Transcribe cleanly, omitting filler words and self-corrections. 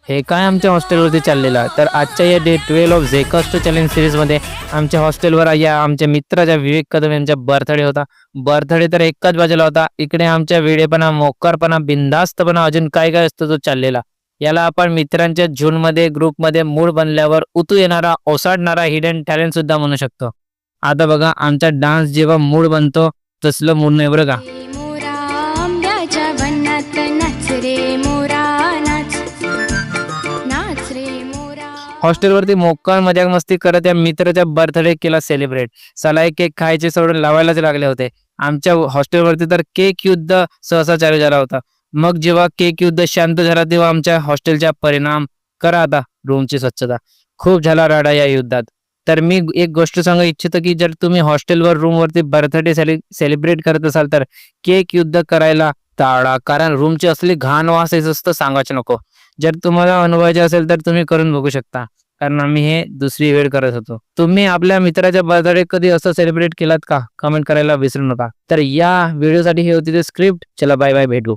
हे काय आमच्या हॉस्टेलवरती चाललेलं. तर आजच्या या डे 12 ऑफ झेकस्ट चॅलेंज सिरीजमध्ये आमच्या हॉस्टेलवर या आमच्या मित्राच्या विवेक कदम यांचा बर्थडे होता. बर्थडे तर एकाच बाजूला होता, इकडे आमच्या वेडेपणा, मोकारपणा, बिनधास्तपणा, अजून काय काय असतं तो चाललेला. याला आपण मित्रांच्या झुंडमध्ये, ग्रुपमध्ये मूड बनल्यावर उतू येणारा, ओसाडणारा हिडन टॅलेंट सुद्धा म्हणू शकतो. आता बघा आमचा डान्स जेव्हा मूड बनतो तसलं मूड नाही बरं का. मोरा आंब्याच्या वनात नाच रे मोरा नाच, नाच रे मोरा. हॉस्टेलवरती मोक्का मजाक मस्ती करत या मित्राच्या बर्थडे केला सेलिब्रेट. सलाई केक खायचे सोडून लावायलाच लागले होते. आमच्या हॉस्टेलवरती तर केक युद्ध सहसा चालू झाला होता. मग जेव्हा केक युद्ध शांत झाला तेव्हा आमच्या हॉस्टेलचा परिणाम करा आता रूमची स्वच्छता. खूप झाला राडा या युद्धात. तर मी एक गोष्ट सांगू इच्छितो की जर तुम्ही हॉस्टेलवर रूमवरती बर्थडे सेलिब्रेट करत असाल तर केक युद्ध करायला टाळा, कारण रूमची असली घाण वास येत असतं सांगायचं नको. जर तुम्हाला अनुभवायचे असेल तर तुम्ही करून बघू शकता, कारण आम्ही हे दुसरी वेळ करत होतो. तुम्ही आपल्या मित्राच्या बर्थडे कधी असं सेलिब्रेट केलात का? कमेंट करायला विसरू नका. तर या व्हिडिओसाठी हे होती ते स्क्रिप्ट. चला बाय बाय, भेटू.